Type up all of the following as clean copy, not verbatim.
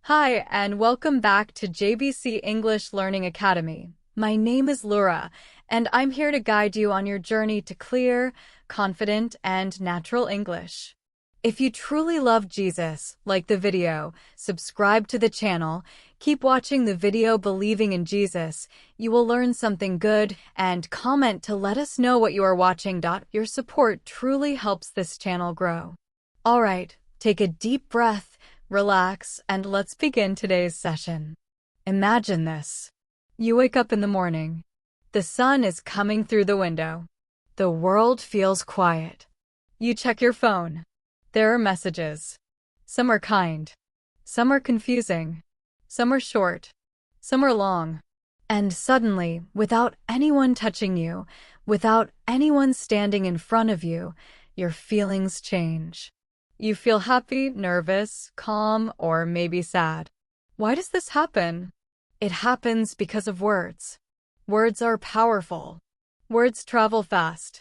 Hi, and welcome back to JBC English Learning Academy. My name is Laura, and I'm here to guide you on your journey to clear, confident, and natural English. If you truly love Jesus, like the video, subscribe to the channel, keep watching the video believing in Jesus, you will learn something good, and comment to let us know what you are watching. Your support truly helps this channel grow. Alright, take a deep breath, relax, and let's begin today's session. Imagine this. You wake up in the morning. The sun is coming through the window. The world feels quiet. You check your phone. There are messages. Some are kind. Some are confusing. Some are short. Some are long. And suddenly, without anyone touching you, without anyone standing in front of you, your feelings change. You feel happy, nervous, calm, or maybe sad. Why does this happen? It happens because of words. Words are powerful. Words travel fast.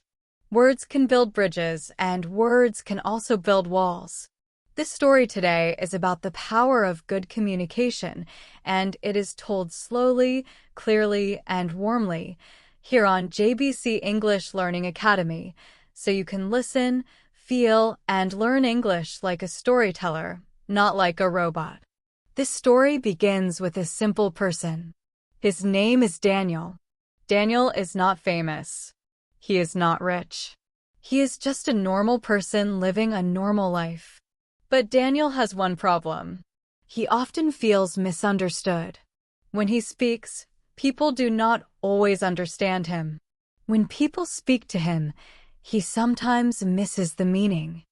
Words can build bridges, and words can also build walls. This story today is about the power of good communication, and it is told slowly, clearly, and warmly here on JBC English Learning Academy, so you can listen, feel, and learn English like a storyteller, not like a robot. This story begins with a simple person. His name is Daniel. Daniel is not famous. He is not rich. He is just a normal person living a normal life. But Daniel has one problem. He often feels misunderstood. When he speaks, people do not always understand him. When people speak to him, he sometimes misses the meaning.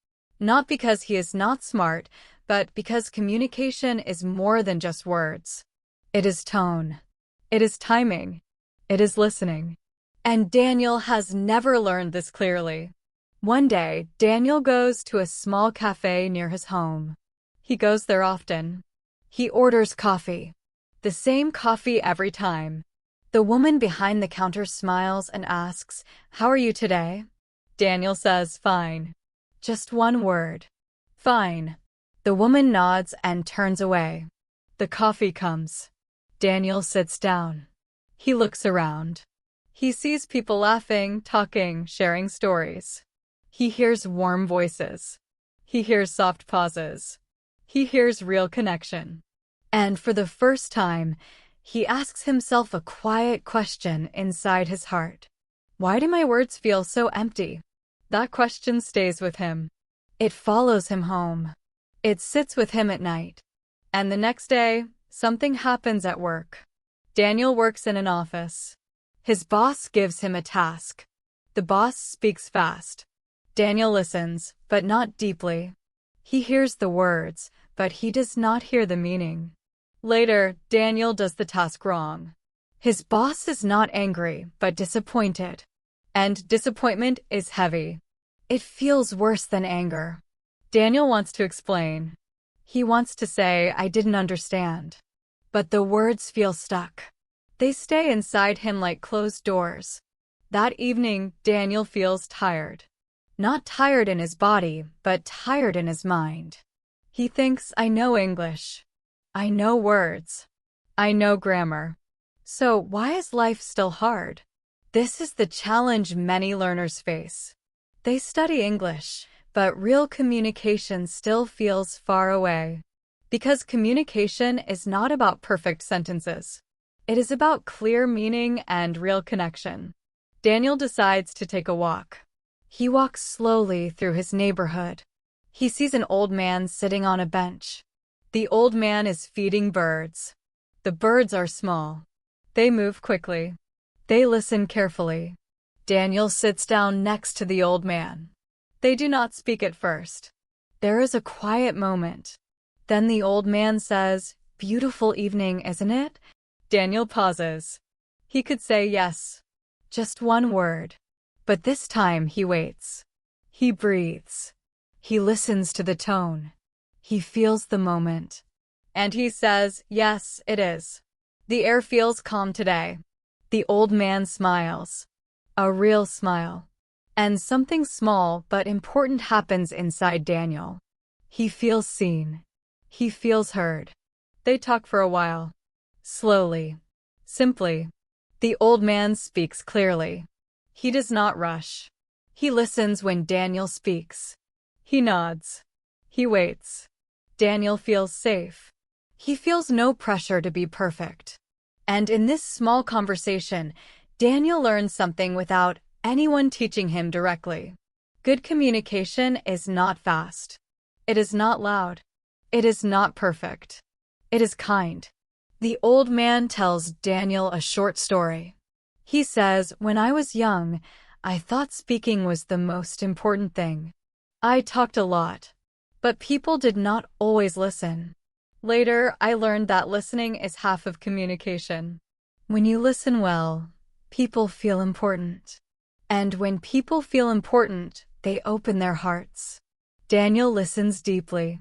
Not because he is not smart, but because communication is more than just words. It is tone. It is timing. It is listening. And Daniel has never learned this clearly. One day, Daniel goes to a small cafe near his home. He goes there often. He orders coffee. The same coffee every time. The woman behind the counter smiles and asks, "How are you today?" Daniel says, "Fine." Just one word. Fine. The woman nods and turns away. The coffee comes. Daniel sits down. He looks around. He sees people laughing, talking, sharing stories. He hears warm voices. He hears soft pauses. He hears real connection. And for the first time, he asks himself a quiet question inside his heart. Why do my words feel so empty? That question stays with him. It follows him home. It sits with him at night. And the next day, something happens at work. Daniel works in an office. His boss gives him a task. The boss speaks fast. Daniel listens, but not deeply. He hears the words, but he does not hear the meaning. Later, Daniel does the task wrong. His boss is not angry, but disappointed. And disappointment is heavy. It feels worse than anger. Daniel wants to explain. He wants to say, "I didn't understand." But the words feel stuck. They stay inside him like closed doors. That evening, Daniel feels tired. Not tired in his body, but tired in his mind. He thinks, "I know English. I know words. I know grammar. So why is life still hard?" This is the challenge many learners face. They study English, but real communication still feels far away. Because communication is not about perfect sentences. It is about clear meaning and real connection. Daniel decides to take a walk. He walks slowly through his neighborhood. He sees an old man sitting on a bench. The old man is feeding birds. The birds are small. They move quickly. They listen carefully. Daniel sits down next to the old man. They do not speak at first. There is a quiet moment. Then the old man says, "Beautiful evening, isn't it?" Daniel pauses. He could say yes. Just one word. But this time he waits. He breathes. He listens to the tone. He feels the moment. And he says, "Yes, it is. The air feels calm today." The old man smiles. A real smile. And something small but important happens inside Daniel. He feels seen. He feels heard. They talk for a while. Slowly. Simply. The old man speaks clearly. He does not rush. He listens when Daniel speaks. He nods. He waits. Daniel feels safe. He feels no pressure to be perfect. And in this small conversation, Daniel learns something without anyone teaching him directly. Good communication is not fast. It is not loud. It is not perfect. It is kind. The old man tells Daniel a short story. He says, "When I was young, I thought speaking was the most important thing. I talked a lot, but people did not always listen. Later, I learned that listening is half of communication. When you listen well, people feel important. And when people feel important, they open their hearts." Daniel listens deeply.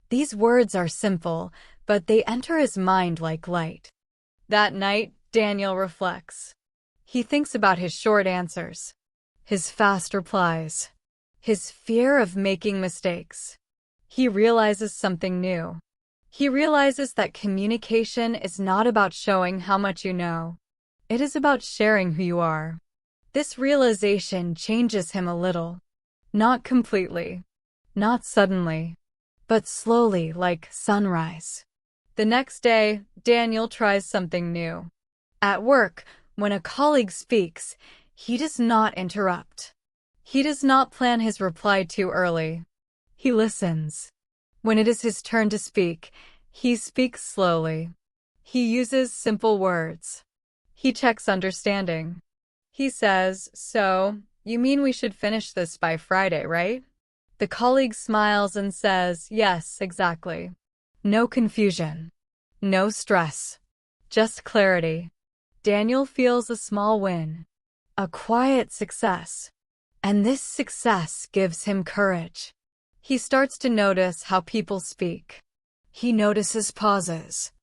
These words are simple, but they enter his mind like light. That night, Daniel reflects. He thinks about his short answers, his fast replies, his fear of making mistakes. He realizes something new. He realizes that communication is not about showing how much you know. It is about sharing who you are. This realization changes him a little. Not completely. Not suddenly. But slowly, like sunrise. The next day, Daniel tries something new. At work, when a colleague speaks, he does not interrupt. He does not plan his reply too early. He listens. When it is his turn to speak, he speaks slowly. He uses simple words. He checks understanding. He says, "So, you mean we should finish this by Friday, right?" The colleague smiles and says, "Yes, exactly." No confusion. No stress. Just clarity. Daniel feels a small win. A quiet success. And this success gives him courage. He starts to notice how people speak. He notices pauses.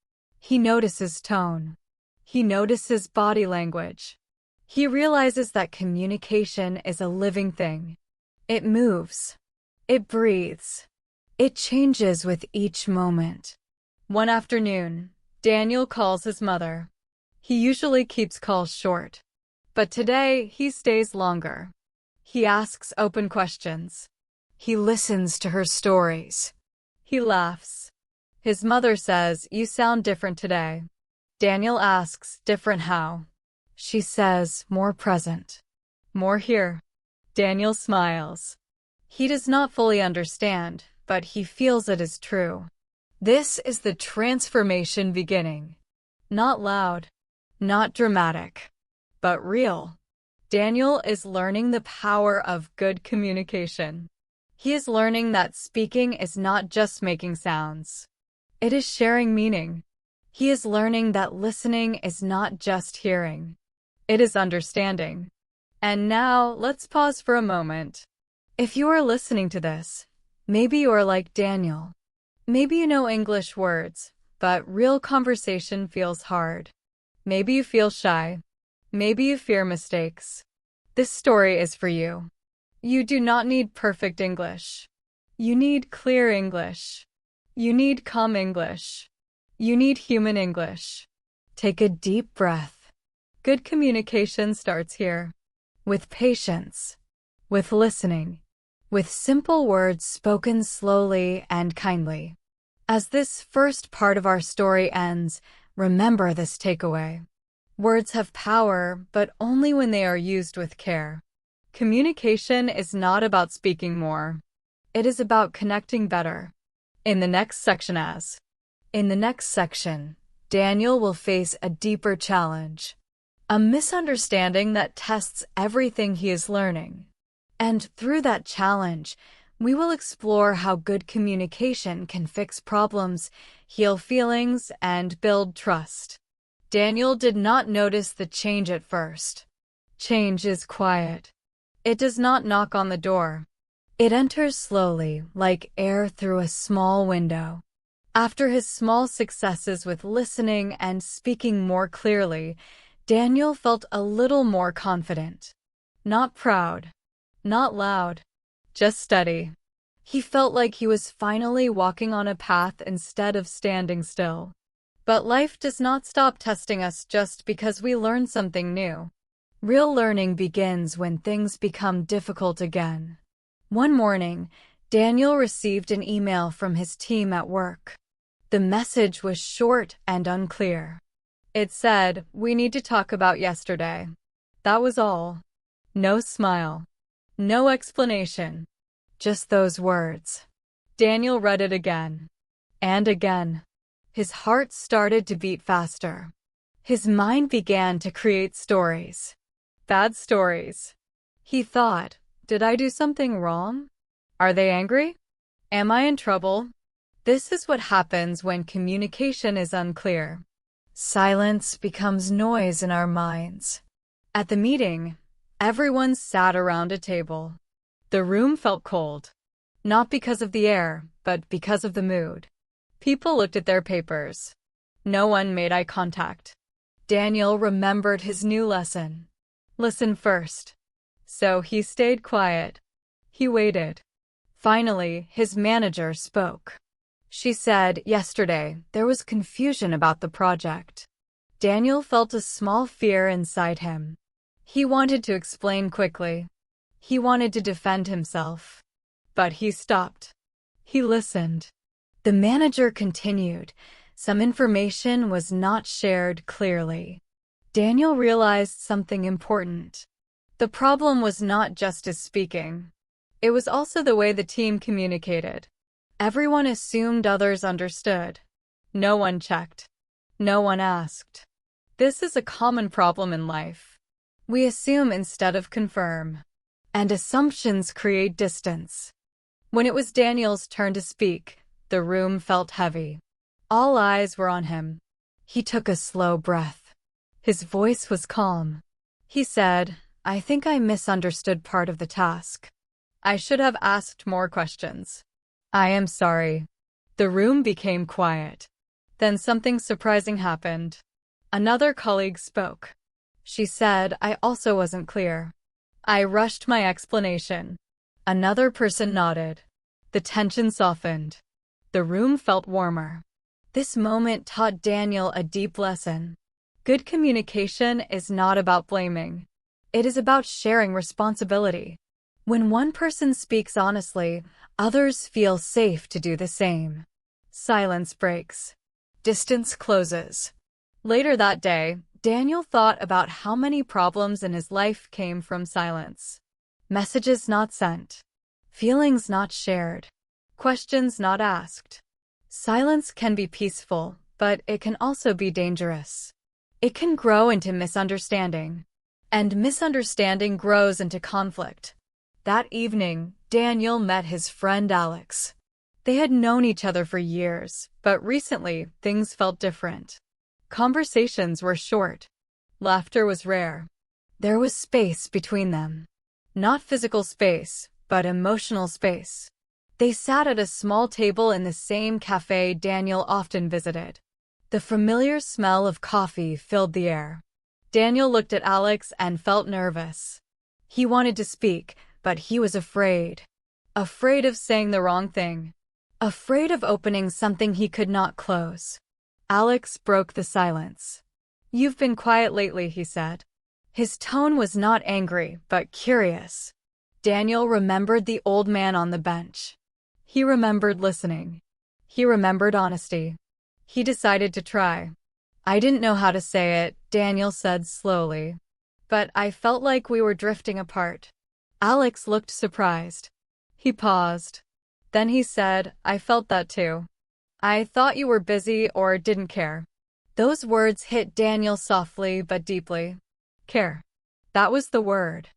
He notices tone. He notices body language. He realizes that communication is a living thing. It moves. It breathes. It changes with each moment. One afternoon, Daniel calls his mother. He usually keeps calls short. But today, he stays longer. He asks open questions. He listens to her stories. He laughs. His mother says, "You sound different today." Daniel asks, "Different how?" She says, "More present. More here." Daniel smiles. He does not fully understand, but he feels it is true. This is the transformation beginning. Not loud, not dramatic, but real. Daniel is learning the power of good communication. He is learning that speaking is not just making sounds. It is sharing meaning. He is learning that listening is not just hearing. It is understanding. And now, let's pause for a moment. If you are listening to this, maybe you are like Daniel. Maybe you know English words, but real conversation feels hard. Maybe you feel shy. Maybe you fear mistakes. This story is for you. You do not need perfect English. You need clear English. You need calm English. You need human English. Take a deep breath. Good communication starts here. With patience. With listening. With simple words spoken slowly and kindly. As this first part of our story ends, remember this takeaway. Words have power, but only when they are used with care. Communication is not about speaking more. It is about connecting better. In the next section, Daniel will face a deeper challenge. A misunderstanding that tests everything he is learning. And through that challenge, we will explore how good communication can fix problems, heal feelings, and build trust. Daniel did not notice the change at first. Change is quiet. It does not knock on the door. It enters slowly, like air through a small window. After his small successes with listening and speaking more clearly, Daniel felt a little more confident. Not proud. Not loud, just steady. He felt like he was finally walking on a path instead of standing still. But life does not stop testing us just because we learn something new. Real learning begins when things become difficult again. One morning, Daniel received an email from his team at work. The message was short and unclear. It said, "We need to talk about yesterday." That was all. No smile. No explanation. Just those words. Daniel read it again. And again. His heart started to beat faster. His mind began to create stories. Bad stories. He thought, did I do something wrong? Are they angry? Am I in trouble? This is what happens when communication is unclear. Silence becomes noise in our minds. At the meeting, everyone sat around a table. The room felt cold. Not because of the air, but because of the mood. People looked at their papers. No one made eye contact. Daniel remembered his new lesson. Listen first. So he stayed quiet. He waited. Finally, his manager spoke. She said, yesterday, there was confusion about the project. Daniel felt a small fear inside him. He wanted to explain quickly. He wanted to defend himself. But he stopped. He listened. The manager continued. Some information was not shared clearly. Daniel realized something important. The problem was not just his speaking. It was also the way the team communicated. Everyone assumed others understood. No one checked. No one asked. This is a common problem in life. We assume instead of confirm. And assumptions create distance. When it was Daniel's turn to speak, the room felt heavy. All eyes were on him. He took a slow breath. His voice was calm. He said, I think I misunderstood part of the task. I should have asked more questions. I am sorry. The room became quiet. Then something surprising happened. Another colleague spoke. She said, I also wasn't clear. I rushed my explanation. Another person nodded. The tension softened. The room felt warmer. This moment taught Daniel a deep lesson. Good communication is not about blaming. It is about sharing responsibility. When one person speaks honestly, others feel safe to do the same. Silence breaks. Distance closes. Later that day, Daniel thought about how many problems in his life came from silence. Messages not sent. Feelings not shared. Questions not asked. Silence can be peaceful, but it can also be dangerous. It can grow into misunderstanding. And misunderstanding grows into conflict. That evening, Daniel met his friend Alex. They had known each other for years, but recently, things felt different. Conversations were short. Laughter was rare. There was space between them. Not physical space, but emotional space. They sat at a small table in the same cafe Daniel often visited. The familiar smell of coffee filled the air. Daniel looked at Alex and felt nervous. He wanted to speak, but he was afraid. Afraid of saying the wrong thing. Afraid of opening something he could not close. Alex broke the silence. You've been quiet lately, he said. His tone was not angry, but curious. Daniel remembered the old man on the bench. He remembered listening. He remembered honesty. He decided to try. I didn't know how to say it, Daniel said slowly. But I felt like we were drifting apart. Alex looked surprised. He paused. Then he said, I felt that too. I thought you were busy or didn't care. Those words hit Daniel softly but deeply. Care. That was the word.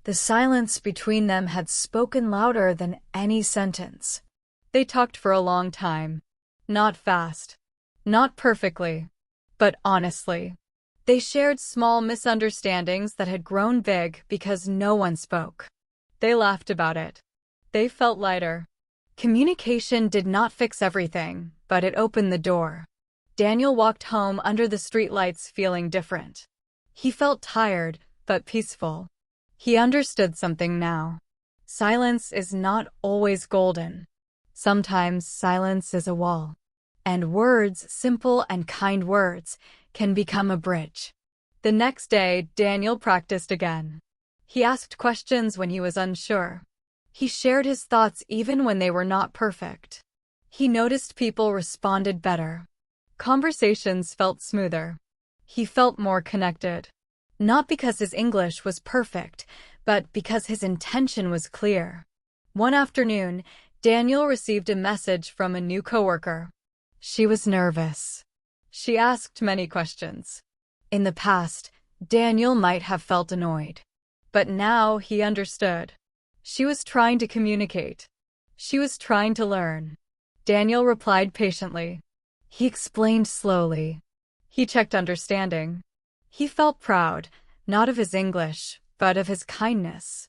The silence between them had spoken louder than any sentence. They talked for a long time. Not fast. Not perfectly. But honestly. They shared small misunderstandings that had grown big because no one spoke. They laughed about it. They felt lighter. Communication did not fix everything, but it opened the door. Daniel walked home under the streetlights feeling different. He felt tired, but peaceful. He understood something now. Silence is not always golden. Sometimes silence is a wall. And words, simple and kind words, can become a bridge. The next day, Daniel practiced again. He asked questions when he was unsure. He shared his thoughts even when they were not perfect. He noticed people responded better. Conversations felt smoother. He felt more connected. Not because his English was perfect, but because his intention was clear. One afternoon, Daniel received a message from a new coworker. She was nervous. She asked many questions. In the past, Daniel might have felt annoyed. But now he understood. She was trying to communicate. She was trying to learn. Daniel replied patiently. He explained slowly. He checked understanding. He felt proud, not of his English, but of his kindness.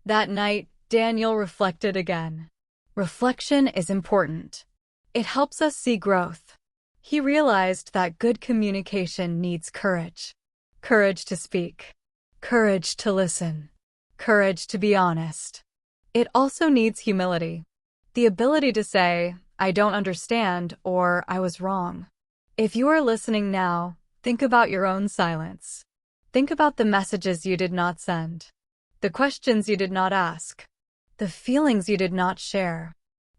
That night, Daniel reflected again. Reflection is important. It helps us see growth. He realized that good communication needs courage. Courage to speak. Courage to listen. Courage to be honest. It also needs humility. The ability to say, I don't understand, or I was wrong. If you are listening now, think about your own silence. Think about the messages you did not send. The questions you did not ask. The feelings you did not share.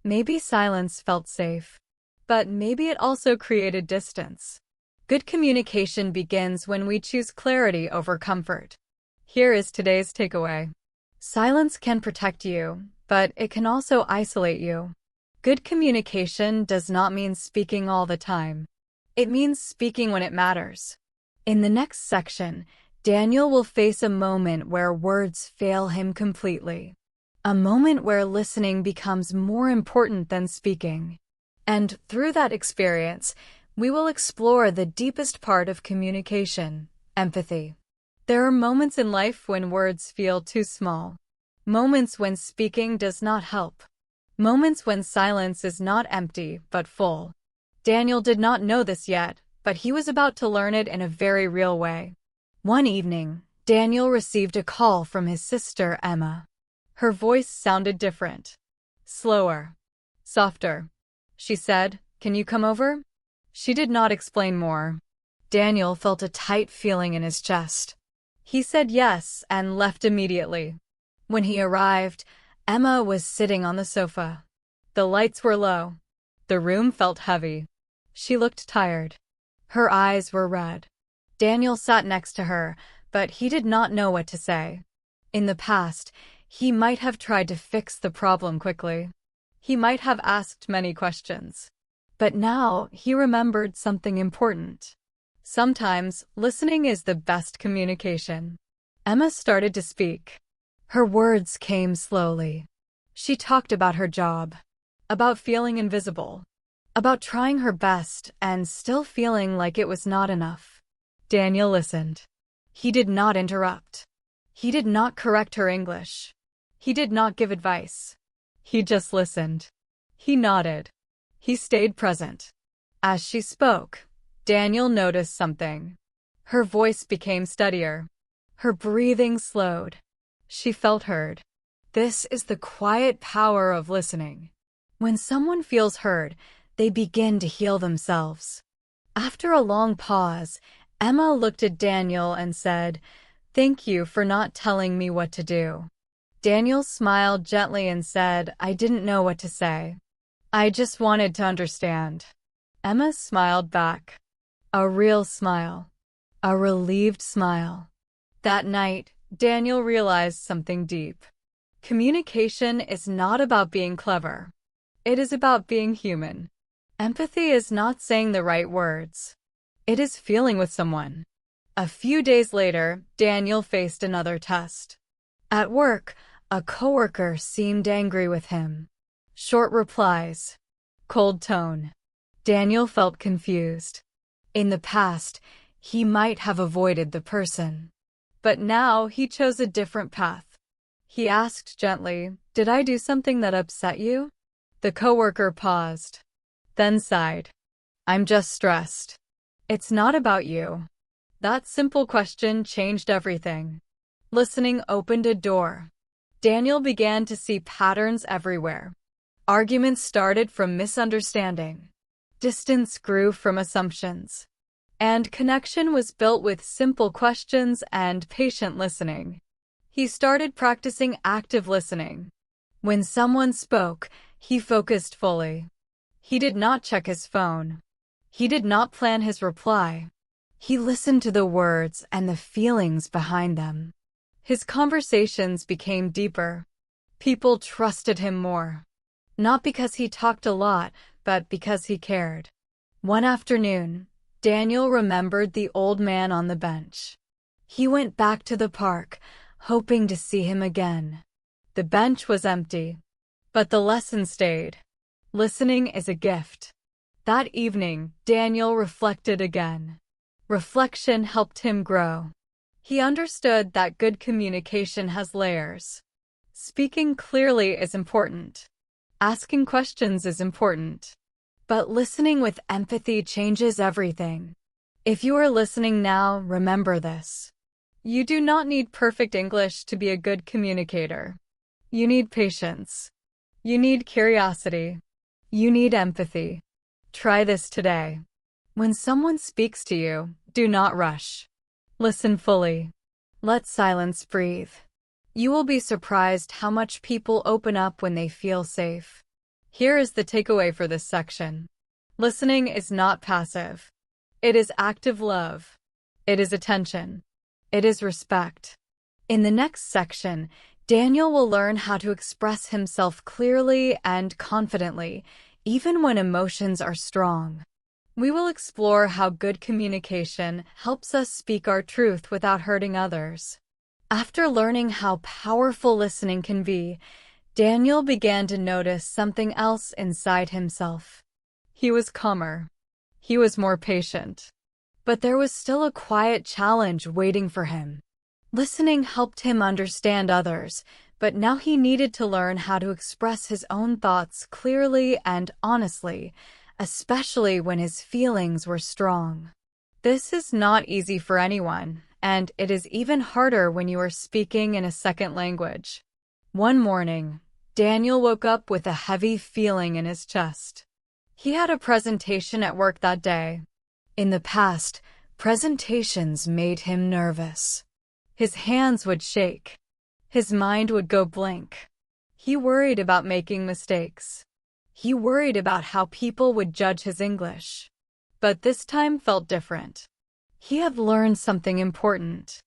Maybe silence felt safe. But maybe it also created distance. Good communication begins when we choose clarity over comfort. Here is today's takeaway. Silence can protect you, but it can also isolate you. Good communication does not mean speaking all the time. It means speaking when it matters. In the next section, Daniel will face a moment where words fail him completely. A moment where listening becomes more important than speaking. And through that experience, we will explore the deepest part of communication, empathy. There are moments in life when words feel too small. Moments when speaking does not help. Moments when silence is not empty, but full. Daniel did not know this yet, but he was about to learn it in a very real way. One evening, Daniel received a call from his sister, Emma. Her voice sounded different. Slower. Softer. She said, "Can you come over?" She did not explain more. Daniel felt a tight feeling in his chest. He said yes and left immediately. When he arrived, Emma was sitting on the sofa. The lights were low. The room felt heavy. She looked tired. Her eyes were red. Daniel sat next to her, but he did not know what to say. In the past, he might have tried to fix the problem quickly. He might have asked many questions. But now he remembered something important. Sometimes, listening is the best communication. Emma started to speak. Her words came slowly. She talked about her job, about feeling invisible, about trying her best and still feeling like it was not enough. Daniel listened. He did not interrupt. He did not correct her English. He did not give advice. He just listened. He nodded. He stayed present. As she spoke, Daniel noticed something. Her voice became steadier. Her breathing slowed. She felt heard. This is the quiet power of listening. When someone feels heard, they begin to heal themselves. After a long pause, Emma looked at Daniel and said, "Thank you for not telling me what to do." Daniel smiled gently and said, "I didn't know what to say. I just wanted to understand." Emma smiled back. A real smile. A relieved smile. That night, Daniel realized something deep. Communication is not about being clever. It is about being human. Empathy is not saying the right words. It is feeling with someone. A few days later, Daniel faced another test. At work, a coworker seemed angry with him. Short replies. Cold tone. Daniel felt confused. In the past, he might have avoided the person. But now he chose a different path. He asked gently, "Did I do something that upset you?" The coworker paused, then sighed. "I'm just stressed." "It's not about you." That simple question changed everything. Listening opened a door. Daniel began to see patterns everywhere. Arguments started from misunderstanding. Distance grew from assumptions, and connection was built with simple questions and patient listening. He started practicing active listening. When someone spoke, he focused fully. He did not check his phone. He did not plan his reply. He listened to the words and the feelings behind them. His conversations became deeper. People trusted him more. Not because he talked a lot, but because he cared. One afternoon, Daniel remembered the old man on the bench. He went back to the park, hoping to see him again. The bench was empty, but the lesson stayed. Listening is a gift. That evening, Daniel reflected again. Reflection helped him grow. He understood that good communication has layers. Speaking clearly is important. Asking questions is important. But listening with empathy changes everything. If you are listening now, remember this. You do not need perfect English to be a good communicator. You need patience. You need curiosity. You need empathy. Try this today. When someone speaks to you, do not rush. Listen fully. Let silence breathe. You will be surprised how much people open up when they feel safe. Here is the takeaway for this section. Listening is not passive. It is active love. It is attention. It is respect. In the next section, Daniel will learn how to express himself clearly and confidently, even when emotions are strong. We will explore how good communication helps us speak our truth without hurting others. After learning how powerful listening can be, Daniel began to notice something else inside himself. He was calmer. He was more patient. But there was still a quiet challenge waiting for him. Listening helped him understand others, but now he needed to learn how to express his own thoughts clearly and honestly, especially when his feelings were strong. This is not easy for anyone, and it is even harder when you are speaking in a second language. One morning, Daniel woke up with a heavy feeling in his chest. He had a presentation at work that day. In the past, presentations made him nervous. His hands would shake. His mind would go blank. He worried about making mistakes. He worried about how people would judge his English. But this time felt different. He had learned something important.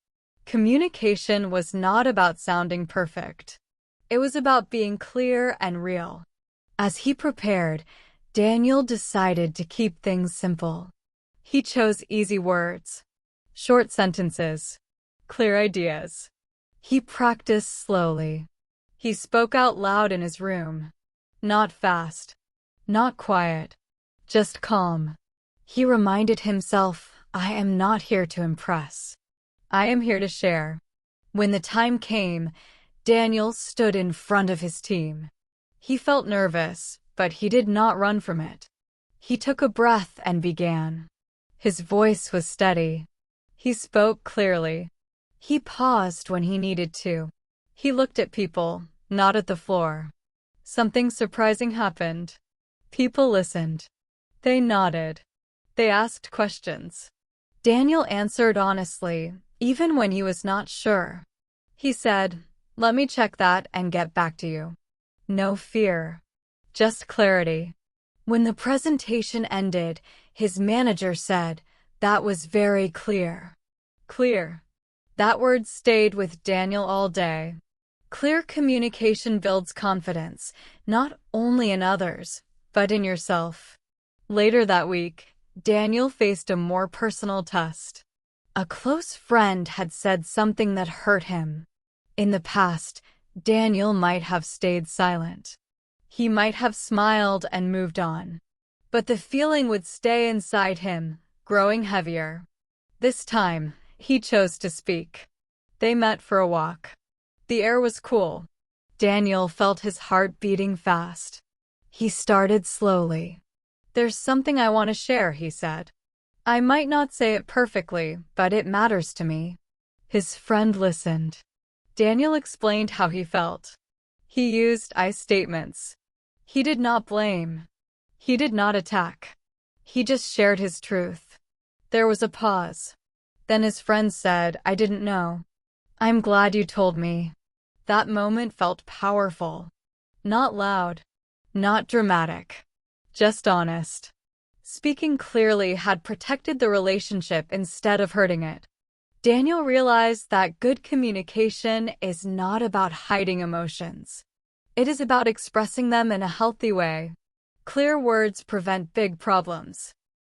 Communication was not about sounding perfect. It was about being clear and real. As he prepared, Daniel decided to keep things simple. He chose easy words, short sentences, clear ideas. He practiced slowly. He spoke out loud in his room. Not fast, not quiet, just calm. He reminded himself, I am not here to impress. I am here to share. When the time came, Daniel stood in front of his team. He felt nervous, but he did not run from it. He took a breath and began. His voice was steady. He spoke clearly. He paused when he needed to. He looked at people, not at the floor. Something surprising happened. People listened. They nodded. They asked questions. Daniel answered honestly, even when he was not sure. He said, "Let me check that and get back to you." No fear, just clarity. When the presentation ended, his manager said, "That was very clear." Clear. That word stayed with Daniel all day. Clear communication builds confidence, not only in others, but in yourself. Later that week, Daniel faced a more personal test. A close friend had said something that hurt him. In the past, Daniel might have stayed silent. He might have smiled and moved on. But the feeling would stay inside him, growing heavier. This time, he chose to speak. They met for a walk. The air was cool. Daniel felt his heart beating fast. He started slowly. "There's something I want to share," he said. "I might not say it perfectly, but it matters to me." His friend listened. Daniel explained how he felt. He used I statements. He did not blame. He did not attack. He just shared his truth. There was a pause. Then his friend said, "I didn't know." "I'm glad you told me." That moment felt powerful. Not loud, not dramatic, just honest. Speaking clearly had protected the relationship instead of hurting it. Daniel realized that good communication is not about hiding emotions. It is about expressing them in a healthy way. Clear words prevent big problems.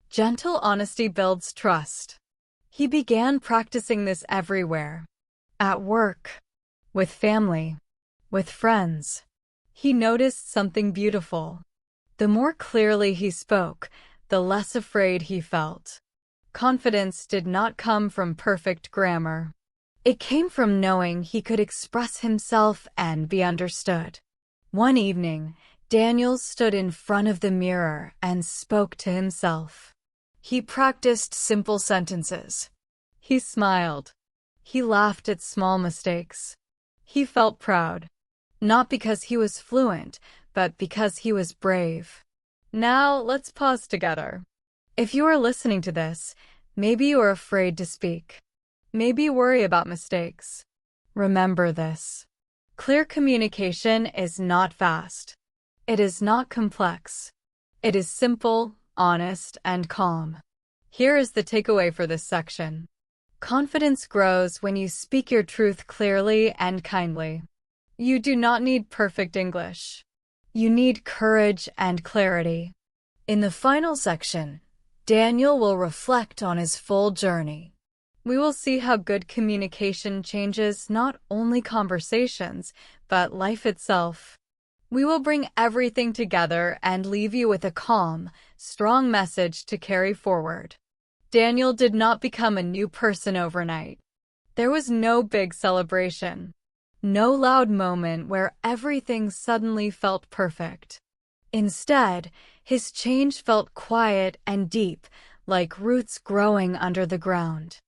Gentle honesty builds trust. He began practicing this everywhere. At work, with family, with friends. He noticed something beautiful. The more clearly he spoke, the less afraid he felt. Confidence did not come from perfect grammar. It came from knowing he could express himself and be understood. One evening, Daniel stood in front of the mirror and spoke to himself. He practiced simple sentences. He smiled. He laughed at small mistakes. He felt proud. Not because he was fluent, but because he was brave. Now, let's pause together. If you are listening to this, maybe you are afraid to speak. Maybe you worry about mistakes. Remember this. Clear communication is not fast. It is not complex. It is simple, honest, and calm. Here is the takeaway for this section. Confidence grows when you speak your truth clearly and kindly. You do not need perfect English. You need courage and clarity. In the final section, Daniel will reflect on his full journey. We will see how good communication changes not only conversations, but life itself. We will bring everything together and leave you with a calm, strong message to carry forward. Daniel did not become a new person overnight. There was no big celebration. No loud moment where everything suddenly felt perfect. Instead, his change felt quiet and deep, like roots growing under the ground.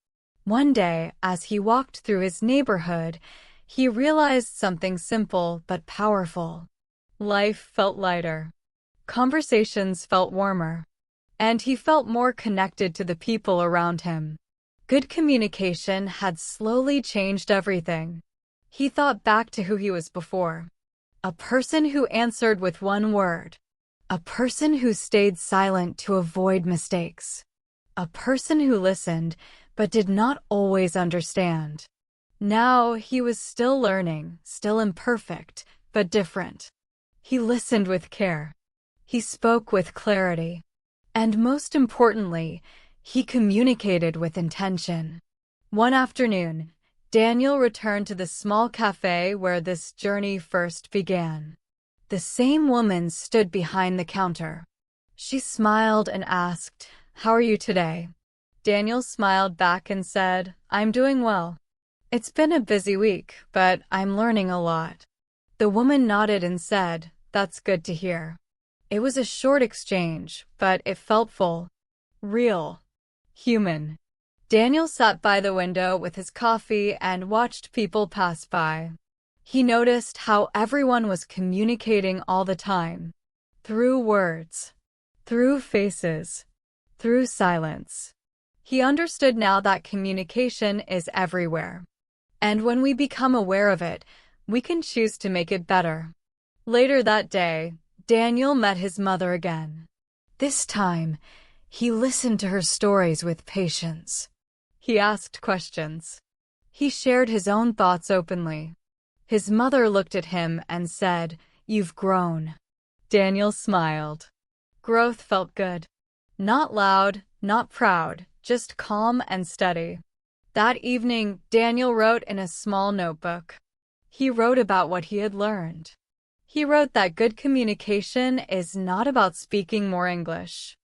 One day, as he walked through his neighborhood, he realized something simple but powerful. Life felt lighter. Conversations felt warmer. And he felt more connected to the people around him. Good communication had slowly changed everything. He thought back to who he was before. A person who answered with one word. A person who stayed silent to avoid mistakes. A person who listened but did not always understand. Now he was still learning, still imperfect, but different. He listened with care. He spoke with clarity. And most importantly, he communicated with intention. One afternoon, Daniel returned to the small cafe where this journey first began. The same woman stood behind the counter. She smiled and asked, "How are you today?" Daniel smiled back and said, "I'm doing well. It's been a busy week, but I'm learning a lot." The woman nodded and said, "That's good to hear." It was a short exchange, but it felt full, real, human. Daniel sat by the window with his coffee and watched people pass by. He noticed how everyone was communicating all the time. Through words, through faces, through silence. He understood now that communication is everywhere. And when we become aware of it, we can choose to make it better. Later that day, Daniel met his mother again. This time, he listened to her stories with patience. He asked questions. He shared his own thoughts openly. His mother looked at him and said, "You've grown." Daniel smiled. Growth felt good. Not loud, not proud, just calm and steady. That evening, Daniel wrote in a small notebook. He wrote about what he had learned. He wrote that good communication is not about speaking more English.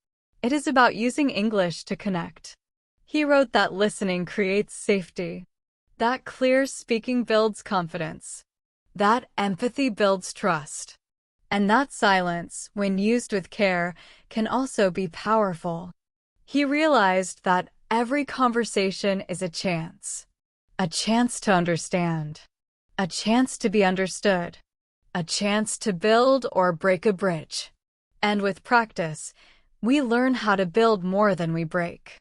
It is about using English to connect. He wrote that listening creates safety. That clear speaking builds confidence. That empathy builds trust. And that silence, when used with care, can also be powerful. He realized that every conversation is a chance to understand, a chance to be understood, a chance to build or break a bridge. And with practice, We learn how to build more than we break.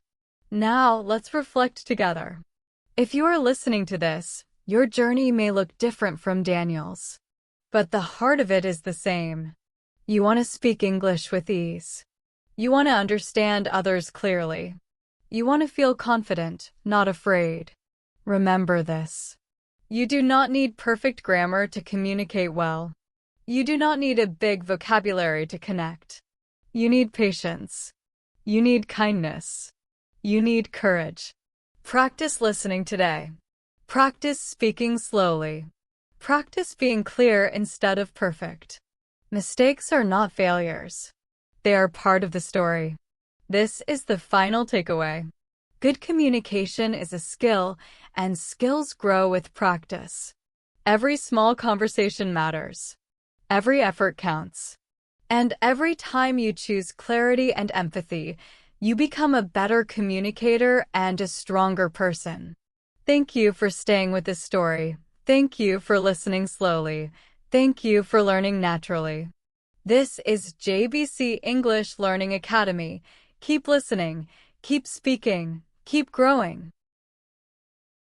Now, let's reflect together. If you are listening to this, your journey may look different from Daniel's, but the heart of it is the same. You want to speak English with ease. You want to understand others clearly. You want to feel confident, not afraid. Remember this. You do not need perfect grammar to communicate well. You do not need a big vocabulary to connect. You need patience. You need kindness. You need courage. Practice listening today. Practice speaking slowly. Practice being clear instead of perfect. Mistakes are not failures. They are part of the story. This is the final takeaway. Good communication is a skill, and skills grow with practice. Every small conversation matters. Every effort counts. And every time you choose clarity and empathy, you become a better communicator and a stronger person. Thank you for staying with this story. Thank you for listening slowly. Thank you for learning naturally. This is JBC English Learning Academy. Keep listening, keep speaking, keep growing.